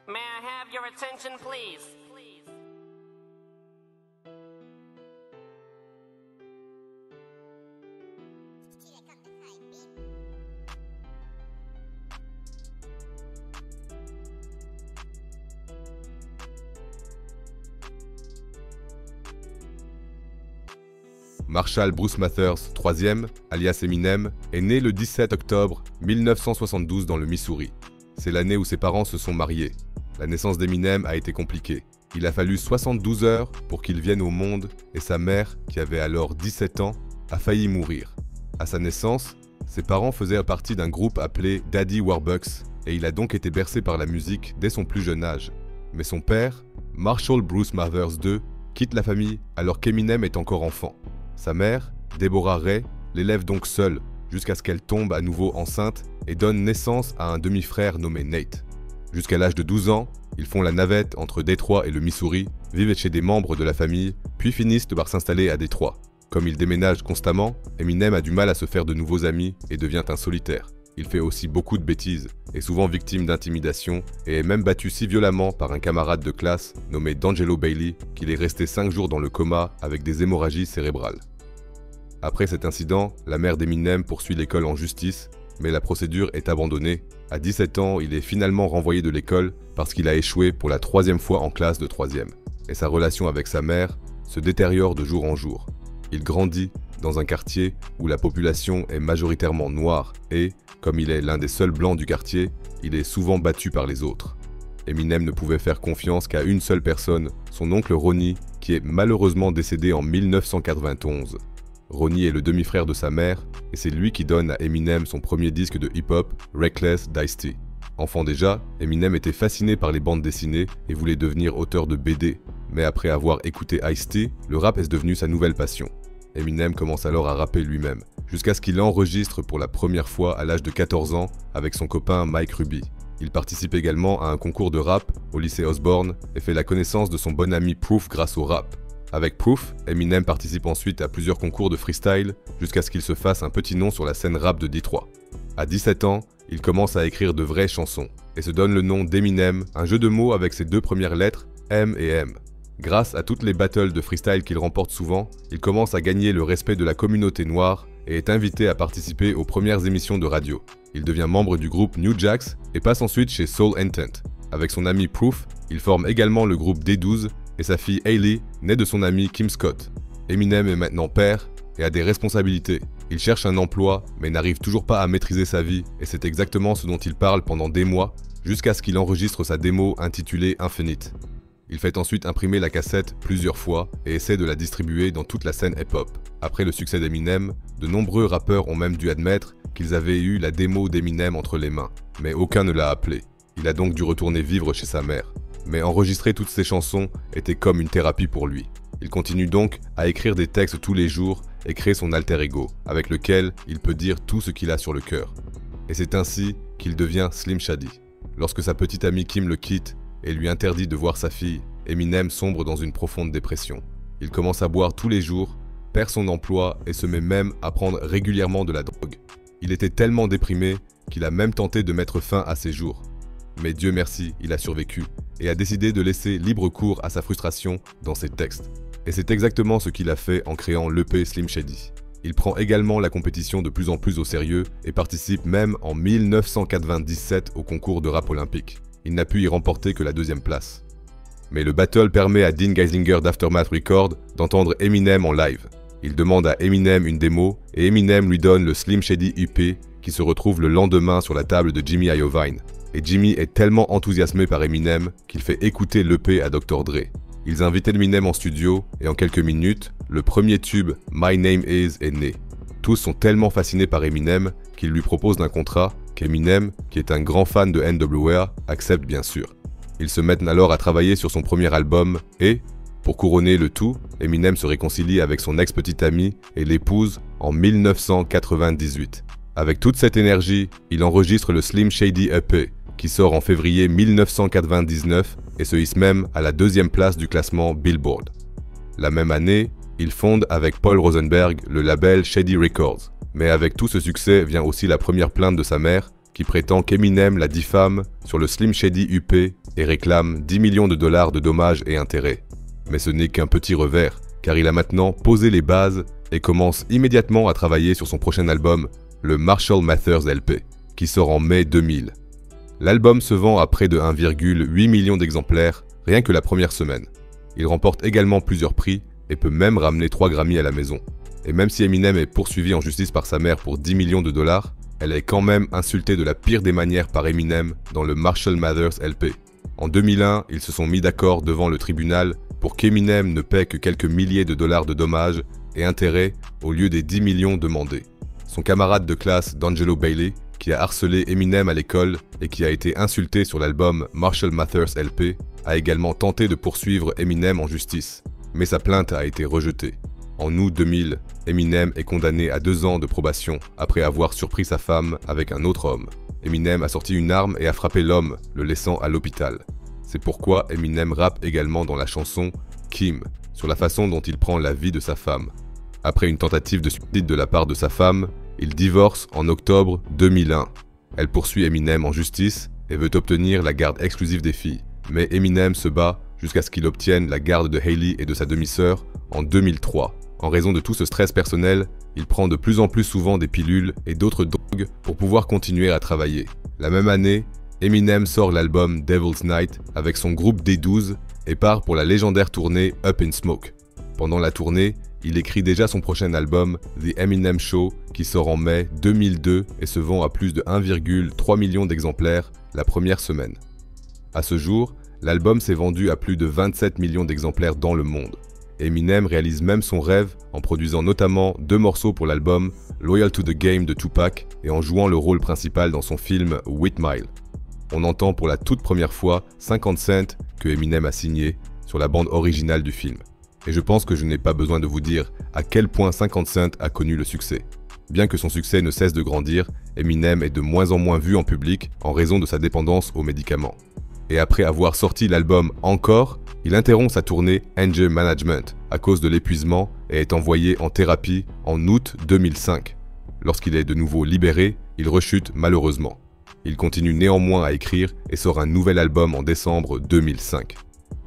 May I have your attention, please? Marshall Bruce Mathers, IIIe, alias Eminem, est né le 17 octobre 1972 dans le Missouri. C'est l'année où ses parents se sont mariés. La naissance d'Eminem a été compliquée. Il a fallu 72 heures pour qu'il vienne au monde et sa mère, qui avait alors 17 ans, a failli mourir. À sa naissance, ses parents faisaient partie d'un groupe appelé Daddy Warbucks et il a donc été bercé par la musique dès son plus jeune âge. Mais son père, Marshall Bruce Mathers II, quitte la famille alors qu'Eminem est encore enfant. Sa mère, Deborah Ray, l'élève donc seule jusqu'à ce qu'elle tombe à nouveau enceinte et donne naissance à un demi-frère nommé Nate. Jusqu'à l'âge de 12 ans, ils font la navette entre Détroit et le Missouri, vivent chez des membres de la famille, puis finissent par s'installer à Détroit. Comme il déménage constamment, Eminem a du mal à se faire de nouveaux amis et devient un solitaire. Il fait aussi beaucoup de bêtises, est souvent victime d'intimidation et est même battu si violemment par un camarade de classe nommé D'Angelo Bailey qu'il est resté 5 jours dans le coma avec des hémorragies cérébrales. Après cet incident, la mère d'Eminem poursuit l'école en justice, mais la procédure est abandonnée. À 17 ans, il est finalement renvoyé de l'école parce qu'il a échoué pour la 3e fois en classe de 3e. Et sa relation avec sa mère se détériore de jour en jour. Il grandit dans un quartier où la population est majoritairement noire et, comme il est l'un des seuls blancs du quartier, il est souvent battu par les autres. Eminem ne pouvait faire confiance qu'à une seule personne, son oncle Ronnie, qui est malheureusement décédé en 1991. Ronnie est le demi-frère de sa mère, et c'est lui qui donne à Eminem son premier disque de hip-hop, Reckless d'Ice-T. Enfant déjà, Eminem était fasciné par les bandes dessinées et voulait devenir auteur de BD. Mais après avoir écouté Ice-T, le rap est devenu sa nouvelle passion. Eminem commence alors à rapper lui-même, jusqu'à ce qu'il enregistre pour la première fois à l'âge de 14 ans avec son copain Mike Ruby. Il participe également à un concours de rap au lycée Osborne et fait la connaissance de son bon ami Proof grâce au rap. Avec Proof, Eminem participe ensuite à plusieurs concours de freestyle jusqu'à ce qu'il se fasse un petit nom sur la scène rap de Détroit. À 17 ans, il commence à écrire de vraies chansons et se donne le nom d'Eminem, un jeu de mots avec ses 2 premières lettres, M et M. Grâce à toutes les battles de freestyle qu'il remporte souvent, il commence à gagner le respect de la communauté noire et est invité à participer aux premières émissions de radio. Il devient membre du groupe New Jacks et passe ensuite chez Soul Intent. Avec son ami Proof, il forme également le groupe D12 et sa fille Hailey, née de son ami Kim Scott. Eminem est maintenant père et a des responsabilités. Il cherche un emploi mais n'arrive toujours pas à maîtriser sa vie et c'est exactement ce dont il parle pendant des mois jusqu'à ce qu'il enregistre sa démo intitulée Infinite. Il fait ensuite imprimer la cassette plusieurs fois et essaie de la distribuer dans toute la scène hip-hop. Après le succès d'Eminem, de nombreux rappeurs ont même dû admettre qu'ils avaient eu la démo d'Eminem entre les mains, mais aucun ne l'a appelé. Il a donc dû retourner vivre chez sa mère. Mais enregistrer toutes ces chansons était comme une thérapie pour lui. Il continue donc à écrire des textes tous les jours et crée son alter ego, avec lequel il peut dire tout ce qu'il a sur le cœur. Et c'est ainsi qu'il devient Slim Shady. Lorsque sa petite amie Kim le quitte et lui interdit de voir sa fille, Eminem sombre dans une profonde dépression. Il commence à boire tous les jours, perd son emploi et se met même à prendre régulièrement de la drogue. Il était tellement déprimé qu'il a même tenté de mettre fin à ses jours. Mais Dieu merci, il a survécu et a décidé de laisser libre cours à sa frustration dans ses textes. Et c'est exactement ce qu'il a fait en créant l'EP Slim Shady. Il prend également la compétition de plus en plus au sérieux et participe même en 1997 au concours de rap olympique. Il n'a pu y remporter que la 2e place. Mais le battle permet à Dean Geisinger d'Aftermath Records d'entendre Eminem en live. Il demande à Eminem une démo et Eminem lui donne le Slim Shady EP qui se retrouve le lendemain sur la table de Jimmy Iovine. Et Jimmy est tellement enthousiasmé par Eminem qu'il fait écouter l'EP à Dr. Dre. Ils invitent Eminem en studio et en quelques minutes, le premier tube My Name Is est né. Tous sont tellement fascinés par Eminem qu'ils lui proposent un contrat qu'Eminem, qui est un grand fan de NWA, accepte bien sûr. Ils se mettent alors à travailler sur son premier album et, pour couronner le tout, Eminem se réconcilie avec son ex-petite amie et l'épouse en 1998. Avec toute cette énergie, il enregistre le Slim Shady EP, qui sort en février 1999 et se hisse même à la 2e place du classement Billboard. La même année, il fonde avec Paul Rosenberg le label Shady Records. Mais avec tout ce succès vient aussi la première plainte de sa mère, qui prétend qu'Eminem la diffame sur le Slim Shady UP et réclame 10 millions de dollars de dommages et intérêts. Mais ce n'est qu'un petit revers, car il a maintenant posé les bases et commence immédiatement à travailler sur son prochain album, le Marshall Mathers LP, qui sort en mai 2000. L'album se vend à près de 1,8 million d'exemplaires, rien que la première semaine. Il remporte également plusieurs prix et peut même ramener 3 Grammy à la maison. Et même si Eminem est poursuivi en justice par sa mère pour 10 millions de dollars, elle est quand même insultée de la pire des manières par Eminem dans le Marshall Mathers LP. En 2001, ils se sont mis d'accord devant le tribunal pour qu'Eminem ne paie que quelques milliers de dollars de dommages et intérêts au lieu des 10 millions demandés. Son camarade de classe, D'Angelo Bailey, qui a harcelé Eminem à l'école et qui a été insulté sur l'album Marshall Mathers LP, a également tenté de poursuivre Eminem en justice, mais sa plainte a été rejetée. En août 2000, Eminem est condamné à 2 ans de probation après avoir surpris sa femme avec un autre homme. Eminem a sorti une arme et a frappé l'homme, le laissant à l'hôpital. C'est pourquoi Eminem rappe également dans la chanson Kim, sur la façon dont il prend la vie de sa femme. Après une tentative de suicide de la part de sa femme, il divorce en octobre 2001. Elle poursuit Eminem en justice et veut obtenir la garde exclusive des filles. Mais Eminem se bat jusqu'à ce qu'il obtienne la garde de Hailey et de sa demi-sœur en 2003. En raison de tout ce stress personnel, il prend de plus en plus souvent des pilules et d'autres drogues pour pouvoir continuer à travailler. La même année, Eminem sort l'album Devil's Night avec son groupe D12 et part pour la légendaire tournée Up in Smoke. Pendant la tournée, il écrit déjà son prochain album The Eminem Show qui sort en mai 2002 et se vend à plus de 1,3 million d'exemplaires la première semaine. À ce jour, l'album s'est vendu à plus de 27 millions d'exemplaires dans le monde. Eminem réalise même son rêve en produisant notamment 2 morceaux pour l'album Loyal to the Game de Tupac et en jouant le rôle principal dans son film 8 Mile. On entend pour la toute première fois 50 Cent que Eminem a signé sur la bande originale du film. Et je pense que je n'ai pas besoin de vous dire à quel point 50 Cent a connu le succès. Bien que son succès ne cesse de grandir, Eminem est de moins en moins vu en public en raison de sa dépendance aux médicaments. Et après avoir sorti l'album Encore, il interrompt sa tournée Anger Management à cause de l'épuisement et est envoyé en thérapie en août 2005. Lorsqu'il est de nouveau libéré, il rechute malheureusement. Il continue néanmoins à écrire et sort un nouvel album en décembre 2005.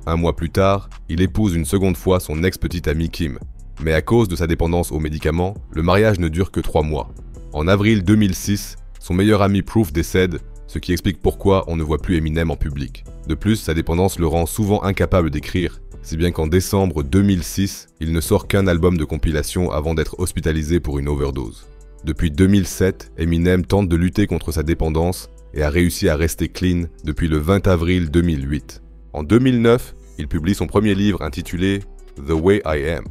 Un mois plus tard, il épouse une seconde fois son ex-petite amie Kim. Mais à cause de sa dépendance aux médicaments, le mariage ne dure que 3 mois. En avril 2006, son meilleur ami Proof décède, ce qui explique pourquoi on ne voit plus Eminem en public. De plus, sa dépendance le rend souvent incapable d'écrire, si bien qu'en décembre 2006, il ne sort qu'un album de compilation avant d'être hospitalisé pour une overdose. Depuis 2007, Eminem tente de lutter contre sa dépendance et a réussi à rester clean depuis le 20 avril 2008. En 2009, il publie son premier livre intitulé The Way I Am.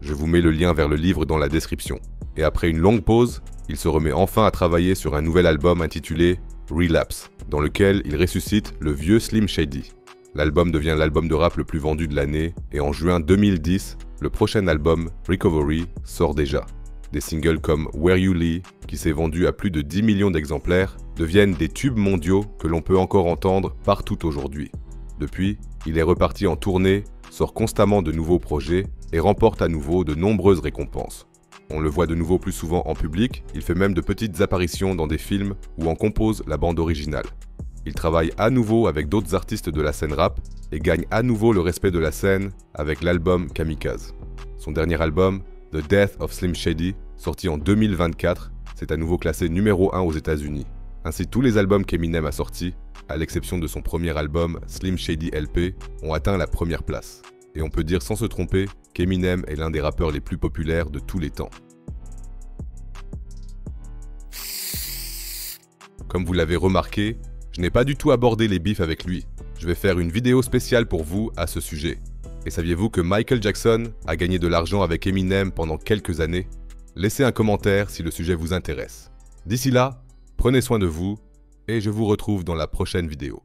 Je vous mets le lien vers le livre dans la description. Et après une longue pause, il se remet enfin à travailler sur un nouvel album intitulé Relapse, dans lequel il ressuscite le vieux Slim Shady. L'album devient l'album de rap le plus vendu de l'année et en juin 2010, le prochain album, Recovery, sort déjà. Des singles comme Where You Lee, qui s'est vendu à plus de 10 millions d'exemplaires, deviennent des tubes mondiaux que l'on peut encore entendre partout aujourd'hui. Depuis, il est reparti en tournée, sort constamment de nouveaux projets et remporte à nouveau de nombreuses récompenses. On le voit de nouveau plus souvent en public, il fait même de petites apparitions dans des films où en compose la bande originale. Il travaille à nouveau avec d'autres artistes de la scène rap et gagne à nouveau le respect de la scène avec l'album Kamikaze. Son dernier album, The Death of Slim Shady, sorti en 2024, s'est à nouveau classé numéro 1 aux États-Unis. Ainsi, tous les albums qu'Eminem a sortis, à l'exception de son premier album Slim Shady LP, ont atteint la première place. Et on peut dire sans se tromper qu'Eminem est l'un des rappeurs les plus populaires de tous les temps. Comme vous l'avez remarqué, je n'ai pas du tout abordé les bifs avec lui. Je vais faire une vidéo spéciale pour vous à ce sujet. Et saviez-vous que Michael Jackson a gagné de l'argent avec Eminem pendant quelques années? Laissez un commentaire si le sujet vous intéresse. D'ici là, prenez soin de vous et je vous retrouve dans la prochaine vidéo.